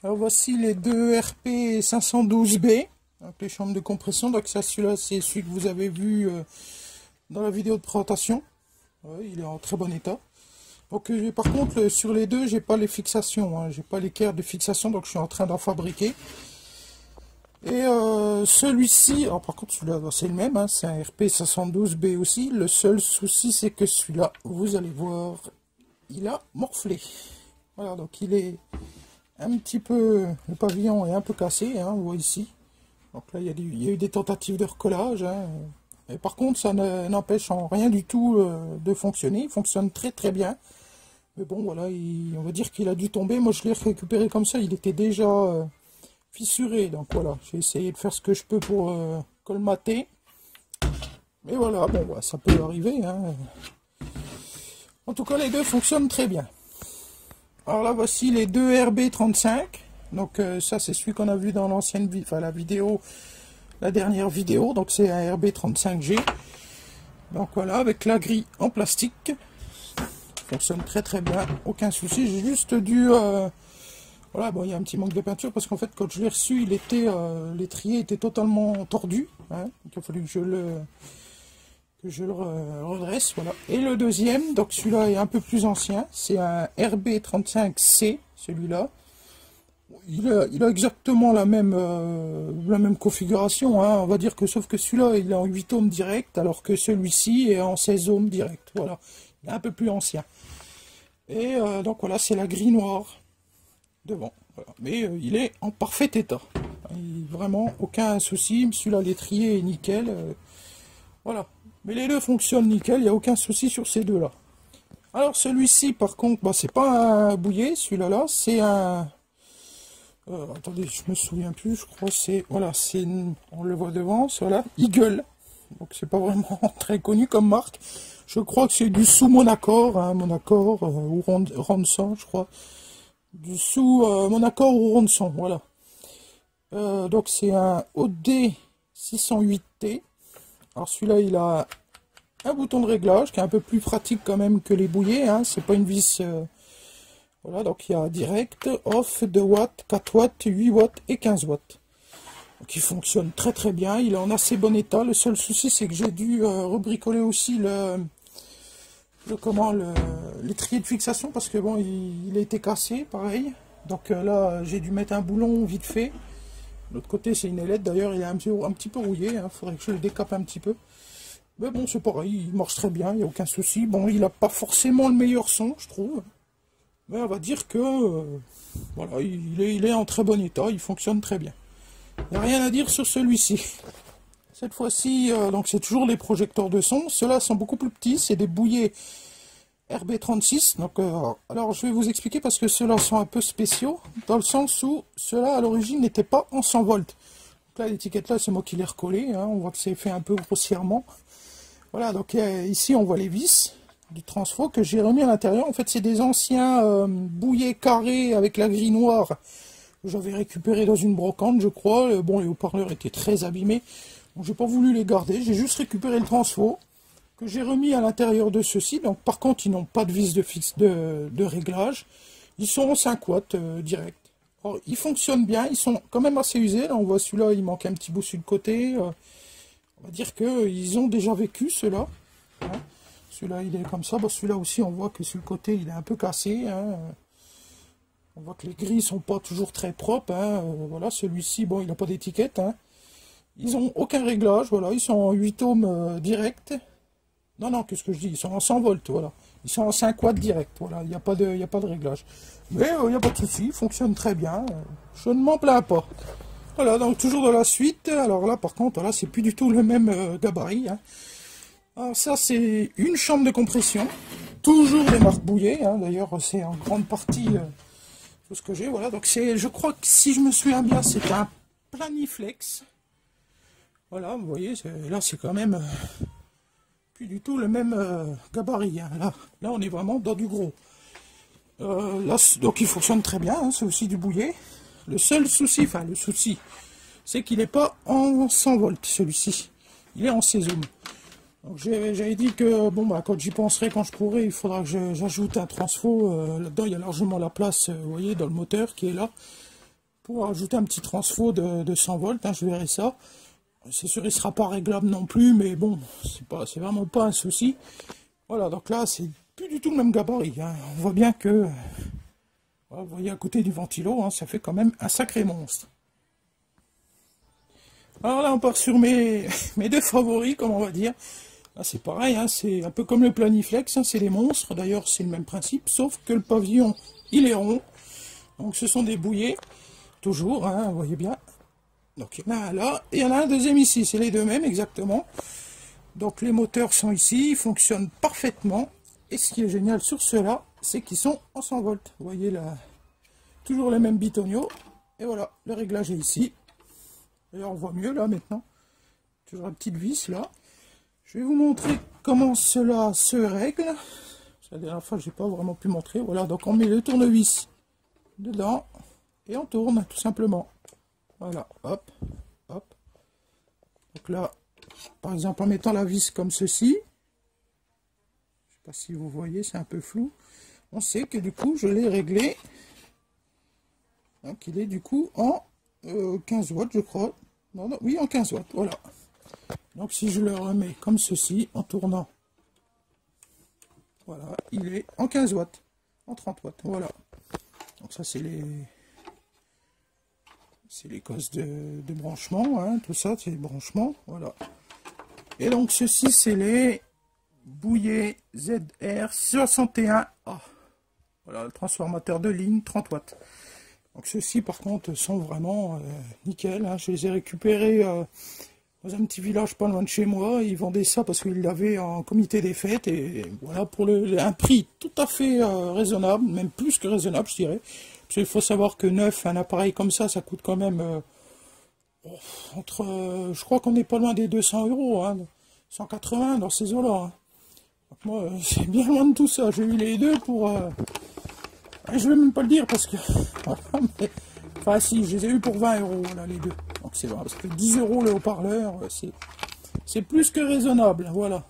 Alors voici les deux RP 512B, donc les chambres de compression. Donc ça, celui-là, c'est celui que vous avez vu dans la vidéo de présentation. Ouais, il est en très bon état. Donc par contre, sur les deux, j'ai pas les fixations, hein, j'ai pas l'équerre de fixation, donc je suis en train d'en fabriquer. Et celui-ci, alors par contre celui-là c'est le même, hein, c'est un RP 512B aussi. Le seul souci c'est que celui-là, vous allez voir, il a morflé. Voilà, donc il est un petit peu, le pavillon est un peu cassé, hein, on voit ici. Donc là il y a eu des tentatives de recollage, hein. Et par contre ça n'empêche en rien du tout de fonctionner, il fonctionne très très bien. Mais bon voilà, on va dire qu'il a dû tomber, moi je l'ai récupéré comme ça, il était déjà fissuré, donc voilà, j'ai essayé de faire ce que je peux pour colmater. Mais voilà, bon bah, ça peut arriver, hein. En tout cas les deux fonctionnent très bien. Alors là voici les deux RB35. Donc ça c'est celui qu'on a vu dans l'ancienne enfin la vidéo, la dernière vidéo. Donc c'est un RB35G. Donc voilà, avec la grille en plastique. Fonctionne très très bien, aucun souci. J'ai juste dû voilà, bon, il y a un petit manque de peinture parce qu'en fait quand je l'ai reçu, il était l'étrier était totalement tordu, hein. Donc il a fallu que je le redresse, voilà. Et le deuxième, donc celui-là est un peu plus ancien, c'est un RB35C, celui-là. Il a exactement la même configuration, hein. On va dire que sauf que celui-là il est en 8 ohms direct, alors que celui-ci est en 16 ohms direct, voilà. Il est un peu plus ancien. Et donc voilà, c'est la grille noire devant, voilà. Mais il est en parfait état. Vraiment aucun souci, celui-là l'étrier est nickel, voilà. Mais les deux fonctionnent nickel, il n'y a aucun souci sur ces deux-là. Alors celui-ci, par contre, bah, c'est pas un bouillet, celui-là, c'est un... attendez, je me souviens plus, je crois c'est... Voilà, c'est... On le voit devant, voilà, Eagle. Donc c'est pas vraiment très connu comme marque. Je crois que c'est du sous Monacor, hein, Monacor ou Ronson, je crois. Du sous Monacor ou Ronson, voilà. Donc c'est un OD 608T. Alors celui-là, il a un bouton de réglage qui est un peu plus pratique quand même que les bouillets, hein. C'est pas une vis... voilà, donc il y a direct, off, 2 watts, 4 watts, 8 watts et 15 watts. Donc il fonctionne très très bien, il est en assez bon état. Le seul souci c'est que j'ai dû rebricoler aussi l'étrier de fixation parce que bon, il a été cassé, pareil. Donc là, j'ai dû mettre un boulon vite fait. L'autre côté, c'est une ailette. D'ailleurs, il est un petit peu rouillé. Il faudrait que je le décape un petit peu. Mais bon, c'est pareil. Il marche très bien. Il n'y a aucun souci. Bon, il n'a pas forcément le meilleur son, je trouve. Mais on va dire que voilà, il est en très bon état. Il fonctionne très bien. Il n'y a rien à dire sur celui-ci. Cette fois-ci, donc c'est toujours les projecteurs de son. Ceux-là sont beaucoup plus petits. C'est des bouillets RB36. Donc, alors, je vais vous expliquer parce que ceux-là sont un peu spéciaux. Dans le sens où ceux-là, à l'origine, n'étaient pas en 100 volts. Donc là, l'étiquette là, c'est moi qui l'ai recollé. Hein. On voit que c'est fait un peu grossièrement. Voilà, donc ici, on voit les vis du transfo que j'ai remis à l'intérieur. En fait, c'est des anciens bouillets carrés avec la grille noire. J'avais récupéré dans une brocante, je crois. Bon, les haut-parleurs étaient très abîmés. Donc, j'ai pas voulu les garder. J'ai juste récupéré le transfo que j'ai remis à l'intérieur de ceux-ci. Donc, par contre, ils n'ont pas de vis de réglage. Ils sont en 5 watts direct. Alors, ils fonctionnent bien. Ils sont quand même assez usés. Là, on voit celui-là, il manque un petit bout sur le côté. On va dire qu'ils ont déjà vécu, ceux-là. Hein. Celui-là, il est comme ça. Bon, celui-là aussi, on voit que sur le côté, il est un peu cassé. Hein. On voit que les grilles sont pas toujours très propres. Hein. Voilà, celui-ci, bon, il n'a pas d'étiquette. Hein. Ils ont aucun réglage. Voilà, ils sont en 8 ohms direct. Non, non, qu'est-ce que je dis? Ils sont en 100 volts, voilà. Ils sont en 5 watts direct. Voilà, il n'y a pas de réglage. Mais il n'y a pas de souci, il fonctionne très bien. Je ne m'en plains pas. Voilà, donc toujours dans la suite. Alors là, par contre, là, c'est plus du tout le même gabarit. Hein. Alors ça, c'est une chambre de compression. Toujours des marques Bouillet. Hein. D'ailleurs, c'est en grande partie tout ce que j'ai. Voilà, donc c'est, je crois que si je me souviens bien, c'est un Planiflex. Voilà, vous voyez, là, c'est quand même plus du tout le même gabarit. Hein. Là, on est vraiment dans du gros. Là, donc il fonctionne très bien. Hein. C'est aussi du Bouillet. Le seul souci, enfin le souci, c'est qu'il n'est pas en 100 volts celui-ci. Il est en 16 ohms. Donc j'avais dit que bon bah quand j'y penserai, quand je pourrai, il faudra que j'ajoute un transfo. Là-dedans il y a largement la place, vous voyez, dans le moteur qui est là. pour ajouter un petit transfo de 100 volts, hein, je verrai ça. C'est sûr, il ne sera pas réglable non plus, mais bon, c'est vraiment pas un souci. Voilà, donc là, c'est plus du tout le même gabarit, hein. On voit bien que, voilà, vous voyez à côté du ventilo, hein, ça fait quand même un sacré monstre. Alors là, on part sur mes deux favoris, comme on va dire. Là, c'est pareil, hein, c'est un peu comme le Planiflex, hein, c'est des monstres. D'ailleurs, c'est le même principe, sauf que le pavillon, il est rond. Donc, ce sont des bouillées, toujours, hein, vous voyez bien. Donc, il y en a un là, et il y en a un deuxième ici. C'est les deux mêmes, exactement. Donc, les moteurs sont ici, ils fonctionnent parfaitement. Et ce qui est génial sur ceux-là, c'est qu'ils sont en 100 volts. Vous voyez là, toujours les mêmes bitonio. Et voilà, le réglage est ici. D'ailleurs, on voit mieux là maintenant. Toujours la petite vis là. Je vais vous montrer comment cela se règle. La dernière fois, je n'ai pas vraiment pu montrer. Voilà, donc on met le tournevis dedans et on tourne tout simplement. Voilà, hop, hop. Donc là, par exemple, en mettant la vis comme ceci, je ne sais pas si vous voyez, c'est un peu flou. On sait que du coup, je l'ai réglé. Donc il est du coup en 15 watts, je crois. Non, non, oui, en 15 watts, voilà. Donc si je le remets comme ceci, en tournant, voilà, il est en 15 watts, en 30 watts, voilà. Donc ça c'est les causes de branchement, hein, tout ça c'est les branchements, voilà. Et donc ceci c'est les Bouyer ZR61A. Voilà, le transformateur de ligne 30 watts. Donc ceux-ci par contre sont vraiment nickel, hein. Je les ai récupérés dans un petit village pas loin de chez moi. Ils vendaient ça parce qu'ils l'avaient en comité des fêtes, et voilà, pour un prix tout à fait raisonnable, même plus que raisonnable je dirais. Parce qu'il faut savoir que neuf, un appareil comme ça coûte quand même je crois qu'on n'est pas loin des 200 €, hein, 180 dans ces eaux-là. Hein. Donc moi c'est bien loin de tout ça, j'ai eu les deux pour... je vais même pas le dire parce que... mais, enfin si, je les ai eu pour 20 €, voilà, les deux. Donc c'est vrai, parce que 10 € le haut-parleur, c'est plus que raisonnable, voilà.